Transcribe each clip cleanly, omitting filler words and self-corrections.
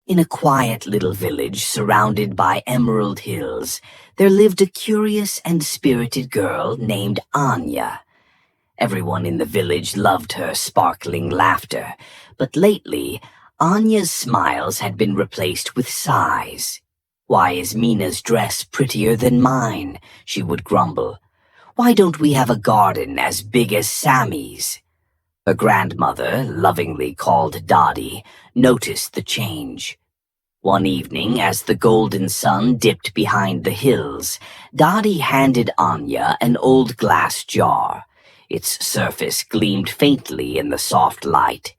In a quiet little village surrounded by emerald hills, there lived a curious and spirited girl named Aanya. Everyone in the village loved her sparkling laughter, but lately, Anya's smiles had been replaced with sighs. "Why is Mina's dress prettier than mine?" she would grumble. "Why don't we have a garden as big as Sammy's?" Her grandmother, lovingly called Dottie, noticed the change. One evening, as the golden sun dipped behind the hills, Dottie handed Aanya an old glass jar. Its surface gleamed faintly in the soft light.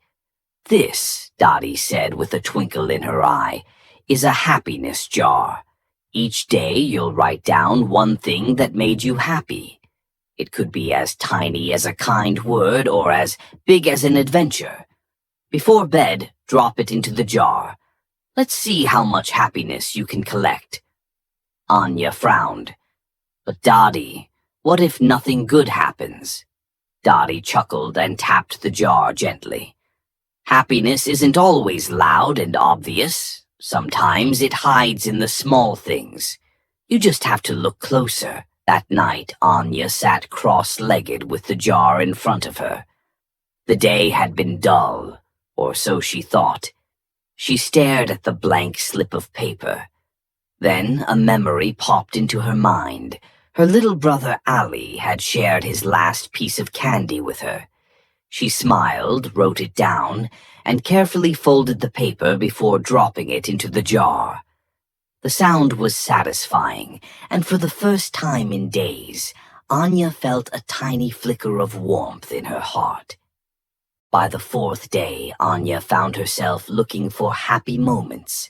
"This," Dottie said with a twinkle in her eye, "is a happiness jar. Each day you'll write down one thing that made you happy. It could be as tiny as a kind word or as big as an adventure. Before bed, drop it into the jar. Let's see how much happiness you can collect." Aanya frowned. "But Dottie, what if nothing good happens?" Dottie chuckled and tapped the jar gently. "Happiness isn't always loud and obvious. Sometimes it hides in the small things. You just have to look closer." That night, Aanya sat cross-legged with the jar in front of her. The day had been dull, or so she thought. She stared at the blank slip of paper. Then a memory popped into her mind. Her little brother Ali had shared his last piece of candy with her. She smiled, wrote it down, and carefully folded the paper before dropping it into the jar. The sound was satisfying, and for the first time in days, Aanya felt a tiny flicker of warmth in her heart. By the fourth day, Aanya found herself looking for happy moments.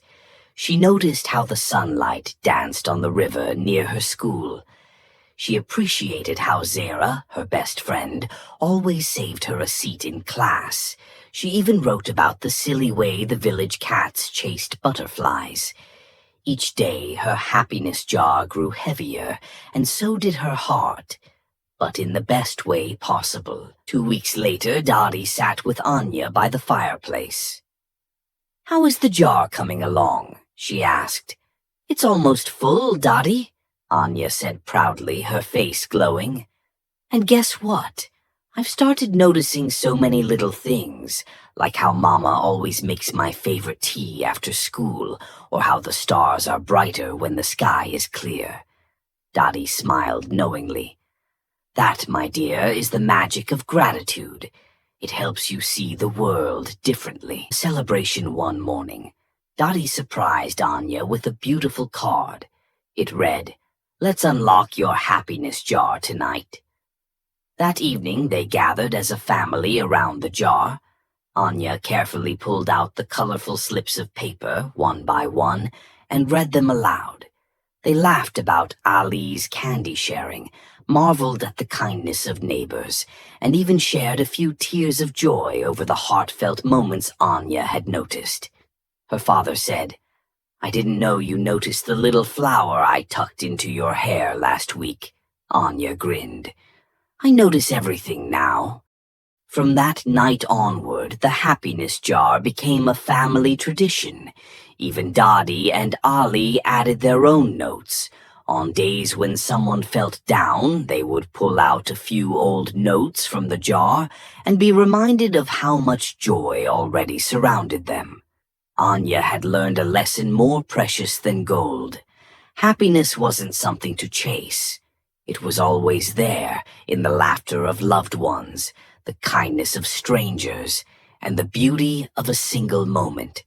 She noticed how the sunlight danced on the river near her school. She appreciated how Zara, her best friend, always saved her a seat in class. She even wrote about the silly way the village cats chased butterflies. Each day, her happiness jar grew heavier, and so did her heart, but in the best way possible. 2 weeks later, Dottie sat with Aanya by the fireplace. "How is the jar coming along?" she asked. "It's almost full, Dottie," Aanya said proudly, her face glowing. "And guess what? I've started noticing so many little things, like how Mama always makes my favorite tea after school, or how the stars are brighter when the sky is clear." Dottie smiled knowingly. "That, my dear, is the magic of gratitude. It helps you see the world differently." Celebration one morning, Dottie surprised Aanya with a beautiful card. It read, "Let's unlock your happiness jar tonight." That evening they gathered as a family around the jar. Aanya carefully pulled out the colorful slips of paper, one by one, and read them aloud. They laughed about Ali's candy sharing, marveled at the kindness of neighbors, and even shared a few tears of joy over the heartfelt moments Aanya had noticed. Her father said, "I didn't know you noticed the little flower I tucked into your hair last week." Aanya grinned. "I notice everything now." From that night onward, the happiness jar became a family tradition. Even Dottie and Ali added their own notes. On days when someone felt down, they would pull out a few old notes from the jar and be reminded of how much joy already surrounded them. Aanya had learned a lesson more precious than gold. Happiness wasn't something to chase. It was always there, in the laughter of loved ones, the kindness of strangers, and the beauty of a single moment.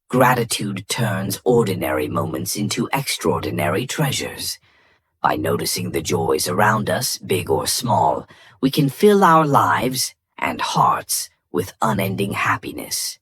Gratitude turns ordinary moments into extraordinary treasures. By noticing the joys around us, big or small, we can fill our lives and hearts with unending happiness.